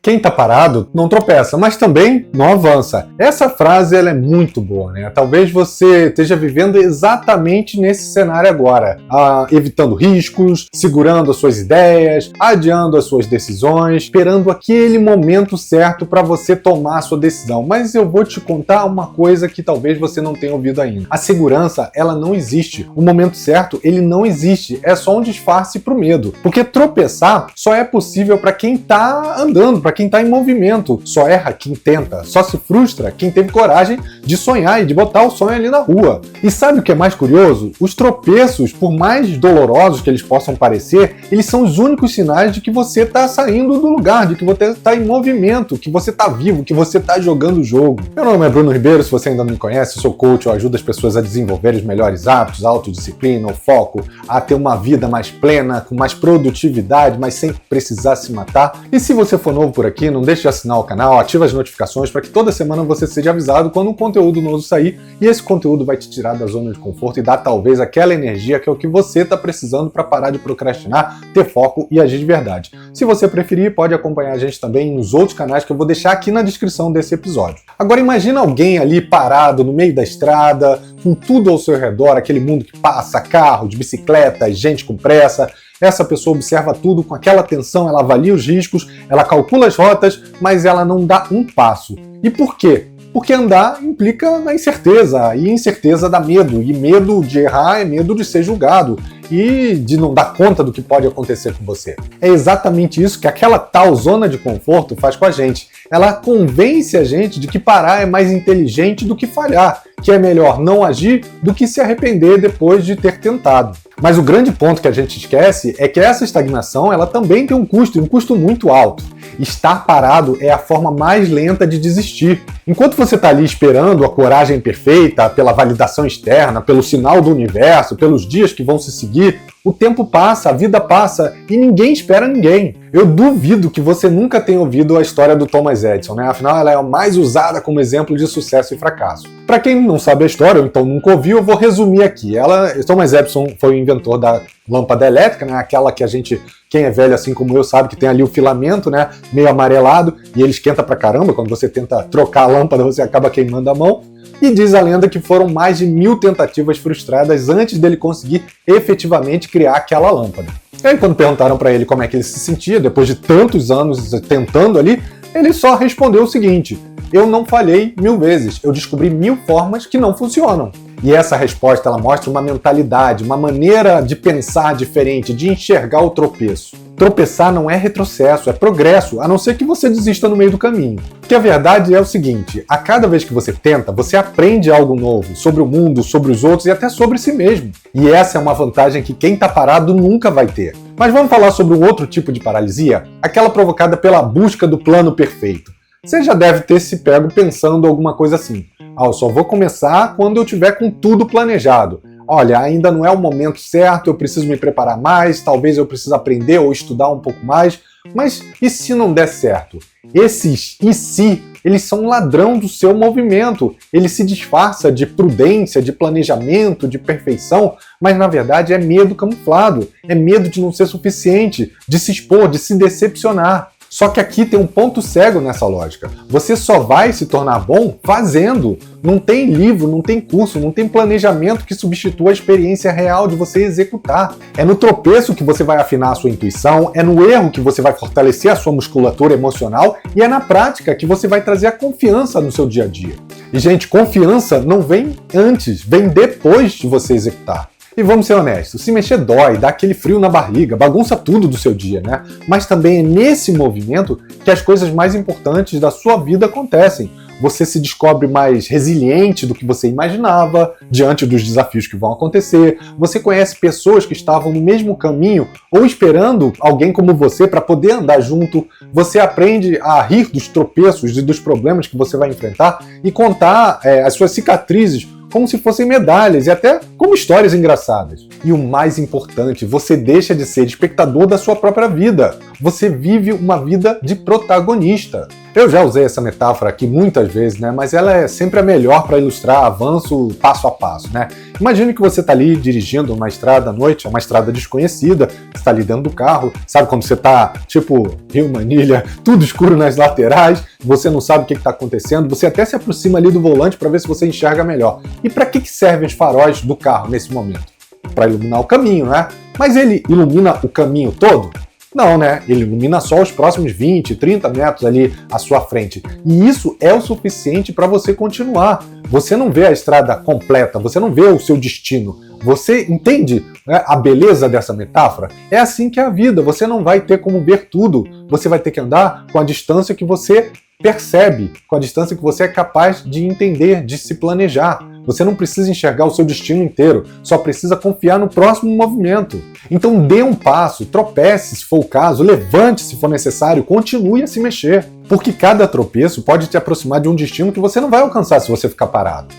Quem tá parado não tropeça, mas também não avança. Essa frase ela é muito boa, né? Talvez você esteja vivendo exatamente nesse cenário agora, evitando riscos, segurando as suas ideias, adiando as suas decisões, esperando aquele momento certo para você tomar a sua decisão. Mas eu vou te contar uma coisa que talvez você não tenha ouvido ainda. A segurança, ela não existe. O momento certo, ele não existe. É só um disfarce pro medo. Porque tropeçar só é possível para quem tá andando, para quem está em movimento. Só erra quem tenta, só se frustra quem teve coragem de sonhar e de botar o sonho ali na rua. E sabe o que é mais curioso? Os tropeços, por mais dolorosos que eles possam parecer, eles são os únicos sinais de que você está saindo do lugar, de que você está em movimento, que você está vivo, que você está jogando o jogo. Meu nome é Bruno Ribeiro, se você ainda não me conhece, eu sou coach, eu ajudo as pessoas a desenvolverem os melhores hábitos, a autodisciplina, o foco, a ter uma vida mais plena, com mais produtividade, mas sem precisar se matar. E se você for novo por aqui, não deixe de assinar o canal, ativa as notificações para que toda semana você seja avisado quando um conteúdo novo sair, e esse conteúdo vai te tirar da zona de conforto e dar talvez aquela energia que é o que você está precisando para parar de procrastinar, ter foco e agir de verdade. Se você preferir, pode acompanhar a gente também nos outros canais que eu vou deixar aqui na descrição desse episódio. Agora imagina alguém ali parado no meio da estrada, com tudo ao seu redor, aquele mundo que passa, carro, de bicicleta, gente com pressa. Essa pessoa observa tudo com aquela atenção, ela avalia os riscos, ela calcula as rotas, mas ela não dá um passo. E por quê? Porque andar implica na incerteza, e incerteza dá medo, e medo de errar é medo de ser julgado, e de não dar conta do que pode acontecer com você. É exatamente isso que aquela tal zona de conforto faz com a gente. Ela convence a gente de que parar é mais inteligente do que falhar, que é melhor não agir do que se arrepender depois de ter tentado. Mas o grande ponto que a gente esquece é que essa estagnação ela também tem um custo, e um custo muito alto. Estar parado é a forma mais lenta de desistir. Enquanto você está ali esperando a coragem perfeita, pela validação externa, pelo sinal do universo, pelos dias que vão se seguir, o tempo passa, a vida passa e ninguém espera ninguém. Eu duvido que você nunca tenha ouvido a história do Thomas Edison, né? Afinal, ela é a mais usada como exemplo de sucesso e fracasso. Para quem não sabe a história, ou então nunca ouviu, eu vou resumir aqui. Thomas Edison foi o inventor da lâmpada elétrica, né? Aquela que quem é velho assim como eu sabe que tem ali o filamento, né? Meio amarelado, e ele esquenta pra caramba. Quando você tenta trocar a lâmpada, você acaba queimando a mão. E diz a lenda que foram mais de 1000 tentativas frustradas antes dele conseguir efetivamente criar aquela lâmpada. E aí, quando perguntaram para ele como é que ele se sentia, depois de tantos anos tentando ali, ele só respondeu o seguinte: eu não falhei 1000 vezes, eu descobri 1000 formas que não funcionam. E essa resposta ela mostra uma mentalidade, uma maneira de pensar diferente, de enxergar o tropeço. Tropeçar não é retrocesso, é progresso, a não ser que você desista no meio do caminho. Porque a verdade é o seguinte: a cada vez que você tenta, você aprende algo novo sobre o mundo, sobre os outros e até sobre si mesmo. E essa é uma vantagem que quem está parado nunca vai ter. Mas vamos falar sobre um outro tipo de paralisia, aquela provocada pela busca do plano perfeito. Você já deve ter se pego pensando alguma coisa assim: eu só vou começar quando eu tiver com tudo planejado. Olha, ainda não é o momento certo, eu preciso me preparar mais, talvez eu precise aprender ou estudar um pouco mais. Mas e se não der certo? Esses "e se", eles são um ladrão do seu movimento. Ele se disfarça de prudência, de planejamento, de perfeição, mas na verdade é medo camuflado. É medo de não ser suficiente, de se expor, de se decepcionar. Só que aqui tem um ponto cego nessa lógica. Você só vai se tornar bom fazendo. Não tem livro, não tem curso, não tem planejamento que substitua a experiência real de você executar. É no tropeço que você vai afinar a sua intuição, é no erro que você vai fortalecer a sua musculatura emocional e é na prática que você vai trazer a confiança no seu dia a dia. E, gente, confiança não vem antes, vem depois de você executar. E vamos ser honestos, se mexer dói, dá aquele frio na barriga, bagunça tudo do seu dia, né? Mas também é nesse movimento que as coisas mais importantes da sua vida acontecem. Você se descobre mais resiliente do que você imaginava diante dos desafios que vão acontecer. Você conhece pessoas que estavam no mesmo caminho ou esperando alguém como você para poder andar junto. Você aprende a rir dos tropeços e dos problemas que você vai enfrentar e contar as suas cicatrizes como se fossem medalhas e até como histórias engraçadas. E o mais importante, você deixa de ser espectador da sua própria vida. Você vive uma vida de protagonista. Eu já usei essa metáfora aqui muitas vezes, né? Mas ela é sempre a melhor para ilustrar avanço passo a passo, né? Imagine que você está ali dirigindo uma estrada à noite, é uma estrada desconhecida, você está ali dentro do carro, sabe quando você está, tipo, Rio Manilha, tudo escuro nas laterais, você não sabe o que está acontecendo, você até se aproxima ali do volante para ver se você enxerga melhor. E para que servem os faróis do carro nesse momento? Para iluminar o caminho, né? Mas ele ilumina o caminho todo? Não, né? Ele ilumina só os próximos 20, 30 metros ali à sua frente. E isso é o suficiente para você continuar. Você não vê a estrada completa, você não vê o seu destino. Você entende, né, a beleza dessa metáfora? É assim que é a vida. Você não vai ter como ver tudo. Você vai ter que andar com a distância que você percebe, com a distância que você é capaz de entender, de se planejar. Você não precisa enxergar o seu destino inteiro, só precisa confiar no próximo movimento. Então dê um passo, tropece se for o caso, levante se for necessário, continue a se mexer. Porque cada tropeço pode te aproximar de um destino que você não vai alcançar se você ficar parado.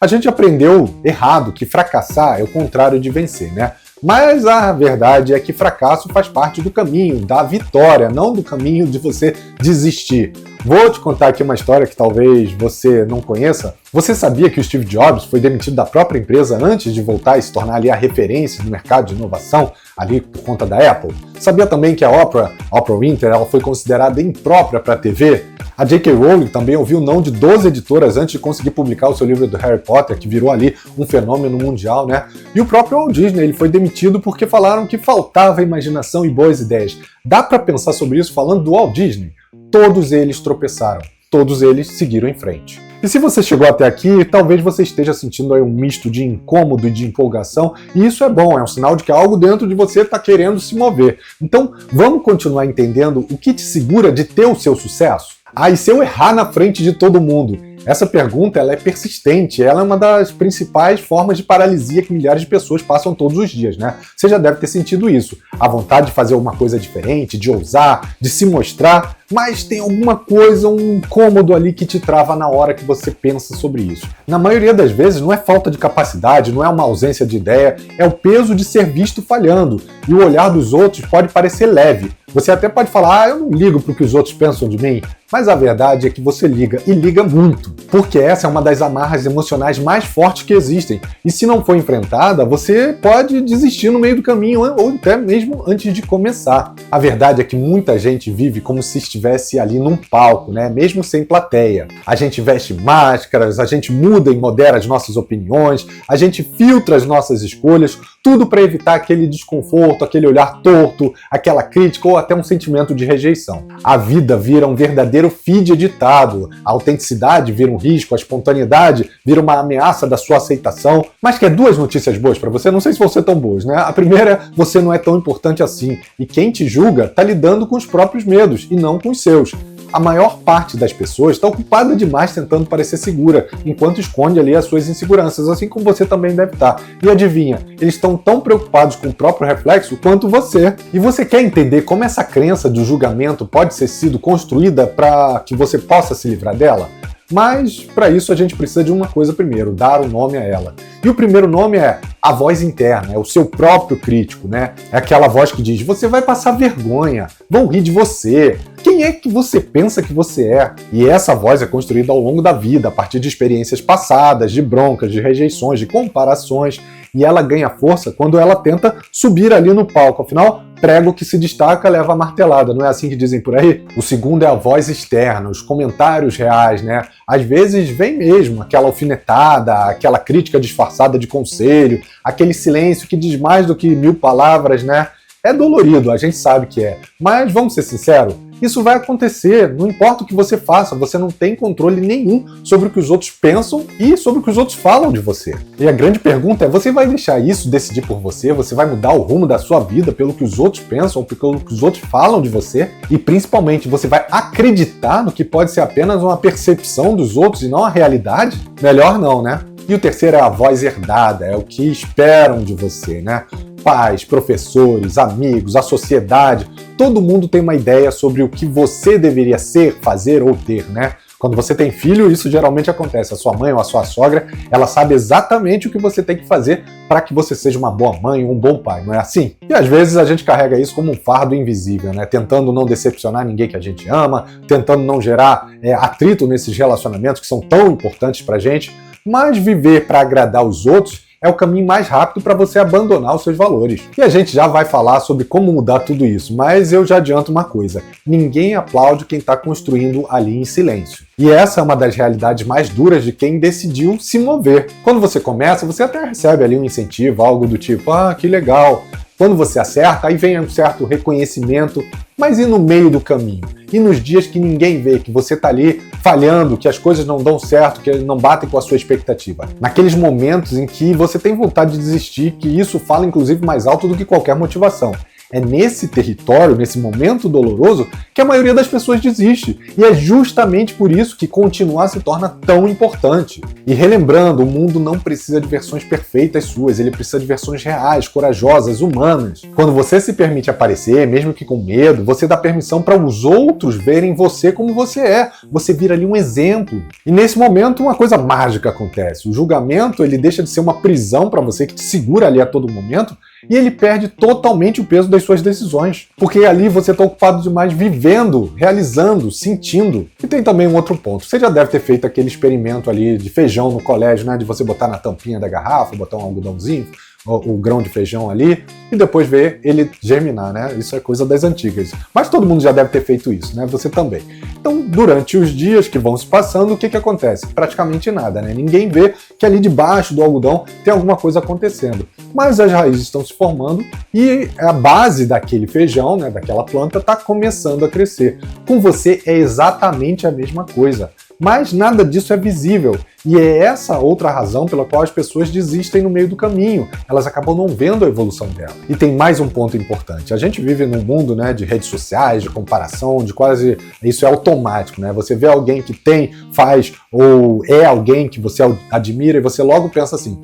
A gente aprendeu errado que fracassar é o contrário de vencer, né? Mas a verdade é que fracasso faz parte do caminho, da vitória, não do caminho de você desistir. Vou te contar aqui uma história que talvez você não conheça. Você sabia que o Steve Jobs foi demitido da própria empresa antes de voltar e se tornar ali a referência no mercado de inovação, ali por conta da Apple? Sabia também que a Oprah Winfrey, ela foi considerada imprópria para a TV? A J.K. Rowling também ouviu não de 12 editoras antes de conseguir publicar o seu livro do Harry Potter, que virou ali um fenômeno mundial, né? E o próprio Walt Disney, ele foi demitido porque falaram que faltava imaginação e boas ideias. Dá para pensar sobre isso falando do Walt Disney? Todos eles tropeçaram, todos eles seguiram em frente. E se você chegou até aqui, talvez você esteja sentindo aí um misto de incômodo e de empolgação, e isso é bom, é um sinal de que algo dentro de você está querendo se mover. Então, vamos continuar entendendo o que te segura de ter o seu sucesso? E se eu errar na frente de todo mundo? Essa pergunta ela é persistente, ela é uma das principais formas de paralisia que milhares de pessoas passam todos os dias, né? Você já deve ter sentido isso, a vontade de fazer alguma coisa diferente, de ousar, de se mostrar, mas tem alguma coisa, um incômodo ali que te trava na hora que você pensa sobre isso. Na maioria das vezes não é falta de capacidade, não é uma ausência de ideia, é o peso de ser visto falhando, e o olhar dos outros pode parecer leve. Você até pode falar, eu não ligo para o que os outros pensam de mim, mas a verdade é que você liga, e liga muito, porque essa é uma das amarras emocionais mais fortes que existem, e se não for enfrentada, você pode desistir no meio do caminho, ou até mesmo antes de começar. A verdade é que muita gente vive como se estivesse ali num palco, né? Mesmo sem plateia. A gente veste máscaras, a gente muda e modera as nossas opiniões, a gente filtra as nossas escolhas, tudo para evitar aquele desconforto, aquele olhar torto, aquela crítica ou até um sentimento de rejeição. A vida vira um verdadeiro feed editado, a autenticidade vira um risco, a espontaneidade vira uma ameaça da sua aceitação. Mas quer duas notícias boas para você? Não sei se vão ser tão boas, né? A primeira é, você não é tão importante assim, e quem te julga está lidando com os próprios medos e não com os seus. A maior parte das pessoas está ocupada demais tentando parecer segura, enquanto esconde ali as suas inseguranças, assim como você também deve estar. E adivinha, eles estão tão preocupados com o próprio reflexo quanto você. E você quer entender como essa crença do julgamento pode ser sido construída para que você possa se livrar dela? Mas, para isso, a gente precisa de uma coisa primeiro, dar um nome a ela. E o primeiro nome é a voz interna, é o seu próprio crítico, né? É aquela voz que diz, você vai passar vergonha, vão rir de você, quem é que você pensa que você é? E essa voz é construída ao longo da vida, a partir de experiências passadas, de broncas, de rejeições, de comparações, e ela ganha força quando ela tenta subir ali no palco. Afinal, prego que se destaca leva a martelada, não é assim que dizem por aí? O segundo é a voz externa, os comentários reais, né? Às vezes vem mesmo aquela alfinetada, aquela crítica disfarçada de conselho, aquele silêncio que diz mais do que 1000 palavras, né? É dolorido, a gente sabe que é. Mas vamos ser sinceros, isso vai acontecer, não importa o que você faça, você não tem controle nenhum sobre o que os outros pensam e sobre o que os outros falam de você. E a grande pergunta é, você vai deixar isso decidir por você? Você vai mudar o rumo da sua vida pelo que os outros pensam ou pelo que os outros falam de você? E principalmente, você vai acreditar no que pode ser apenas uma percepção dos outros e não a realidade? Melhor não, né? E o terceiro é a voz herdada, é o que esperam de você, né? Pais, professores, amigos, a sociedade, todo mundo tem uma ideia sobre o que você deveria ser, fazer ou ter, né? Quando você tem filho, isso geralmente acontece. A sua mãe ou a sua sogra, ela sabe exatamente o que você tem que fazer para que você seja uma boa mãe ou um bom pai, não é assim? E às vezes a gente carrega isso como um fardo invisível, né? Tentando não decepcionar ninguém que a gente ama, tentando não gerar atrito nesses relacionamentos que são tão importantes pra gente, mas viver para agradar os outros é o caminho mais rápido para você abandonar os seus valores. E a gente já vai falar sobre como mudar tudo isso, mas eu já adianto uma coisa: ninguém aplaude quem está construindo ali em silêncio. E essa é uma das realidades mais duras de quem decidiu se mover. Quando você começa, você até recebe ali um incentivo, algo do tipo, que legal. Quando você acerta, aí vem um certo reconhecimento, mas e no meio do caminho? E nos dias que ninguém vê, que você tá ali falhando, que as coisas não dão certo, que não batem com a sua expectativa? Naqueles momentos em que você tem vontade de desistir, que isso fala inclusive mais alto do que qualquer motivação. É nesse território, nesse momento doloroso, que a maioria das pessoas desiste. E é justamente por isso que continuar se torna tão importante. E relembrando, o mundo não precisa de versões perfeitas suas, ele precisa de versões reais, corajosas, humanas. Quando você se permite aparecer, mesmo que com medo, você dá permissão para os outros verem você como você é. Você vira ali um exemplo. E nesse momento, uma coisa mágica acontece. O julgamento, ele deixa de ser uma prisão para você que te segura ali a todo momento, e ele perde totalmente o peso das suas decisões. Porque ali você está ocupado demais vivendo, realizando, sentindo. E tem também um outro ponto. Você já deve ter feito aquele experimento ali de feijão no colégio, né? De você botar na tampinha da garrafa, botar um algodãozinho, o grão de feijão ali, e depois ver ele germinar, né? Isso é coisa das antigas. Mas todo mundo já deve ter feito isso, né? Você também. Então, durante os dias que vão se passando, o que acontece? Praticamente nada, né? Ninguém vê que ali debaixo do algodão tem alguma coisa acontecendo. Mas as raízes estão se formando e a base daquele feijão, né, daquela planta, está começando a crescer. Com você é exatamente a mesma coisa. Mas nada disso é visível. E é essa outra razão pela qual as pessoas desistem no meio do caminho. Elas acabam não vendo a evolução dela. E tem mais um ponto importante. A gente vive num mundo, né, de redes sociais, de comparação, de quase... Isso é automático, né? Você vê alguém que tem, faz, ou é alguém que você admira e você logo pensa assim,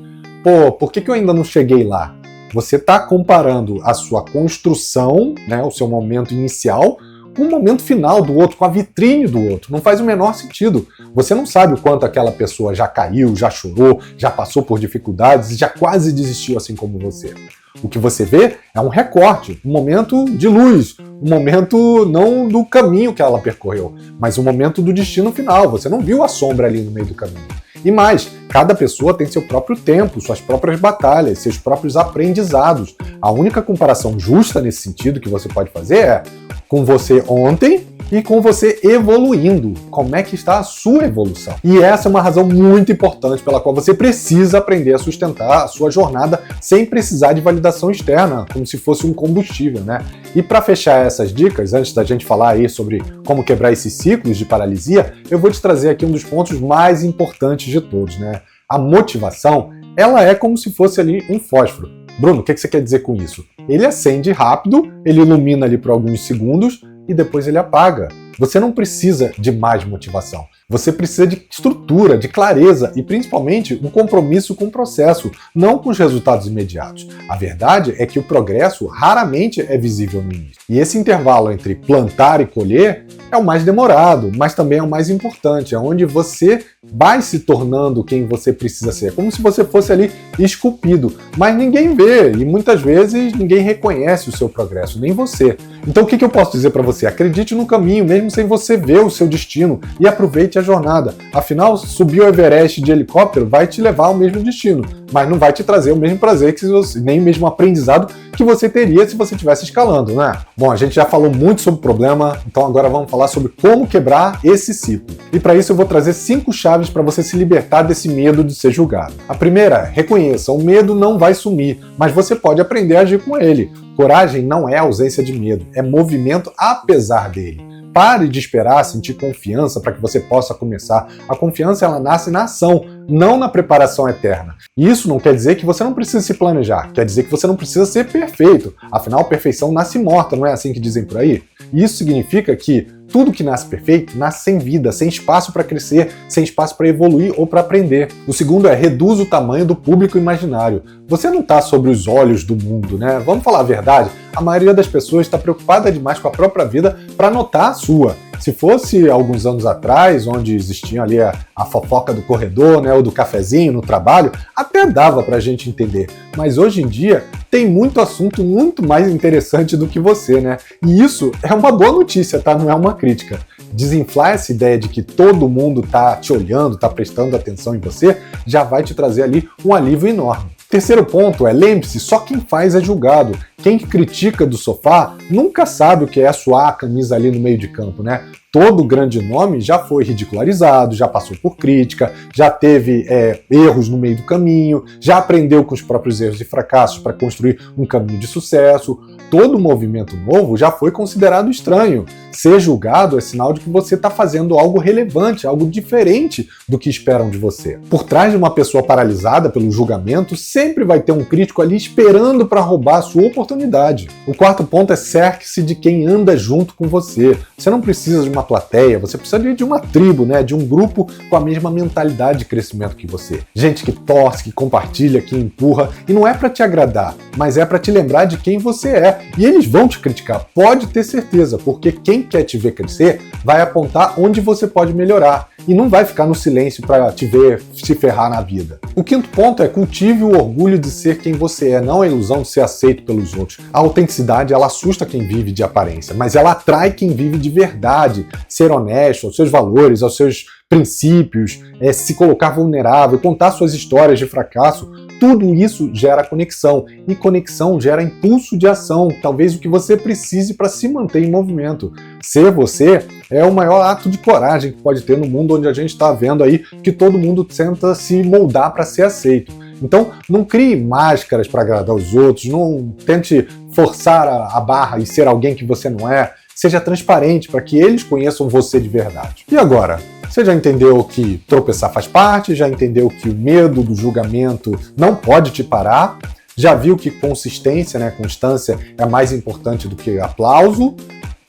por que eu ainda não cheguei lá? Você está comparando a sua construção, né, o seu momento inicial, com o momento final do outro, com a vitrine do outro. Não faz o menor sentido. Você não sabe o quanto aquela pessoa já caiu, já chorou, já passou por dificuldades, já quase desistiu assim como você. O que você vê é um recorte, um momento de luz, um momento não do caminho que ela percorreu, mas um momento do destino final. Você não viu a sombra ali no meio do caminho. E mais, cada pessoa tem seu próprio tempo, suas próprias batalhas, seus próprios aprendizados. A única comparação justa nesse sentido que você pode fazer é com você ontem e com você evoluindo. Como é que está a sua evolução? E essa é uma razão muito importante pela qual você precisa aprender a sustentar a sua jornada sem precisar de validação externa, como se fosse um combustível, né? E para fechar essas dicas, antes da gente falar aí sobre como quebrar esses ciclos de paralisia, eu vou te trazer aqui um dos pontos mais importantes de todos, né? A motivação, ela é como se fosse ali um fósforo. Bruno, o que você quer dizer com isso? Ele acende rápido, ele ilumina ali por alguns segundos e depois ele apaga. Você não precisa de mais motivação. Você precisa de estrutura, de clareza e principalmente um compromisso com o processo, não com os resultados imediatos. A verdade é que o progresso raramente é visível no início. E esse intervalo entre plantar e colher é o mais demorado, mas também é o mais importante, é onde você vai se tornando quem você precisa ser, como se você fosse ali esculpido, mas ninguém vê e muitas vezes ninguém reconhece o seu progresso, nem você. Então o que eu posso dizer para você? Acredite no caminho, mesmo sem você ver o seu destino, e aproveite a jornada. Afinal, subir o Everest de helicóptero vai te levar ao mesmo destino, mas não vai te trazer o mesmo prazer, nem o mesmo aprendizado que você teria se você estivesse escalando, né? Bom, a gente já falou muito sobre o problema, então agora vamos falar sobre como quebrar esse ciclo. E para isso eu vou trazer 5 chaves para você se libertar desse medo de ser julgado. A primeira, reconheça, o medo não vai sumir, mas você pode aprender a agir com ele. Coragem não é ausência de medo, é movimento apesar dele. Pare de esperar sentir confiança para que você possa começar. A confiança ela nasce na ação, não na preparação eterna. E isso não quer dizer que você não precisa se planejar, quer dizer que você não precisa ser perfeito. Afinal, perfeição nasce morta, não é assim que dizem por aí? E isso significa que tudo que nasce perfeito nasce sem vida, sem espaço para crescer, sem espaço para evoluir ou para aprender. O segundo é reduz o tamanho do público imaginário. Você não está sobre os olhos do mundo, né? Vamos falar a verdade? A maioria das pessoas está preocupada demais com a própria vida para notar a sua. Se fosse alguns anos atrás, onde existia ali a fofoca do corredor, né, ou do cafezinho no trabalho, até dava pra gente entender. Mas hoje em dia tem muito assunto muito mais interessante do que você, né? E isso é uma boa notícia, tá? Não é uma crítica. Desinflar essa ideia de que todo mundo tá te olhando, tá prestando atenção em você, já vai te trazer ali um alívio enorme. Terceiro ponto é, lembre-se, só quem faz é julgado. Quem critica do sofá nunca sabe o que é suar a camisa ali no meio de campo, né? Todo grande nome já foi ridicularizado, já passou por crítica, já teve erros no meio do caminho, já aprendeu com os próprios erros e fracassos para construir um caminho de sucesso. Todo movimento novo já foi considerado estranho. Ser julgado é sinal de que você está fazendo algo relevante, algo diferente do que esperam de você. Por trás de uma pessoa paralisada pelo julgamento, sempre vai ter um crítico ali esperando para roubar a sua oportunidade. O quarto ponto é cerque-se de quem anda junto com você. Você não precisa de uma plateia, você precisa de uma tribo, né? De um grupo com a mesma mentalidade de crescimento que você. Gente que torce, que compartilha, que empurra, e não é para te agradar, mas é para te lembrar de quem você é. E eles vão te criticar, pode ter certeza, porque quem quer te ver crescer vai apontar onde você pode melhorar e não vai ficar no silêncio para te ver se ferrar na vida. O quinto ponto é cultive o orgulho de ser quem você é, não a ilusão de ser aceito pelos outros. A autenticidade, ela assusta quem vive de aparência, mas ela atrai quem vive de verdade. Ser honesto aos seus valores, aos seus princípios, se colocar vulnerável, contar suas histórias de fracasso, tudo isso gera conexão, e conexão gera impulso de ação, talvez o que você precise para se manter em movimento. Ser você é o maior ato de coragem que pode ter no mundo onde a gente está vendo aí que todo mundo tenta se moldar para ser aceito. Então, não crie máscaras para agradar os outros, não tente forçar a barra e ser alguém que você não é. Seja transparente para que eles conheçam você de verdade. E agora? Você já entendeu que tropeçar faz parte, já entendeu que o medo do julgamento não pode te parar, já viu que consistência, né, constância é mais importante do que aplauso,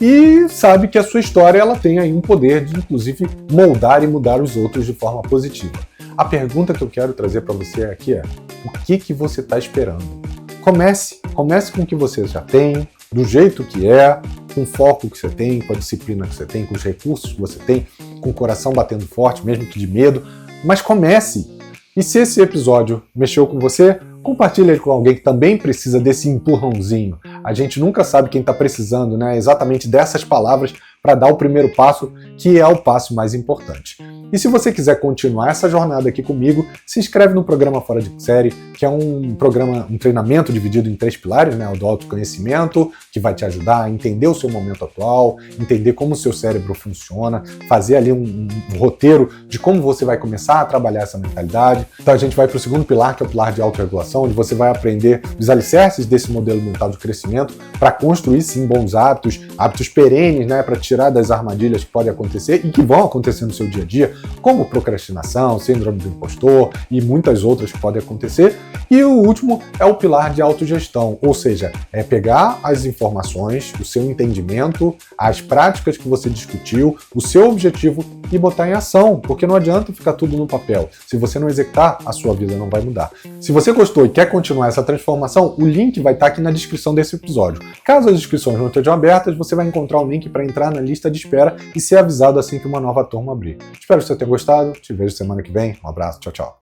e sabe que a sua história ela tem aí um poder de, inclusive, moldar e mudar os outros de forma positiva. A pergunta que eu quero trazer para você aqui é: o que você está esperando? Comece com o que você já tem, do jeito que é, com o foco que você tem, com a disciplina que você tem, com os recursos que você tem, com o coração batendo forte, mesmo que de medo, mas comece. E se esse episódio mexeu com você, compartilhe ele com alguém que também precisa desse empurrãozinho. A gente nunca sabe quem está precisando, né, exatamente dessas palavras para dar o primeiro passo, que é o passo mais importante. E se você quiser continuar essa jornada aqui comigo, se inscreve no programa Fora de Série, que é um treinamento dividido em 3 pilares, né? O do autoconhecimento, que vai te ajudar a entender o seu momento atual, entender como o seu cérebro funciona, fazer ali um roteiro de como você vai começar a trabalhar essa mentalidade. Então a gente vai para o segundo pilar, que é o pilar de autorregulação, onde você vai aprender os alicerces desse modelo mental de crescimento para construir, sim, bons hábitos perenes, né? Para tirar das armadilhas que podem acontecer e que vão acontecer no seu dia a dia, como procrastinação, síndrome do impostor e muitas outras que podem acontecer. E o último é o pilar de autogestão, ou seja, é pegar as informações, o seu entendimento, as práticas que você discutiu, o seu objetivo e botar em ação, porque não adianta ficar tudo no papel. Se você não executar, a sua vida não vai mudar. Se você gostou e quer continuar essa transformação, o link vai estar aqui na descrição desse episódio. Caso as inscrições não estejam abertas, você vai encontrar o link para entrar na lista de espera e ser avisado assim que uma nova turma abrir. Espero que você tenha gostado, te vejo semana que vem, um abraço, tchau, tchau.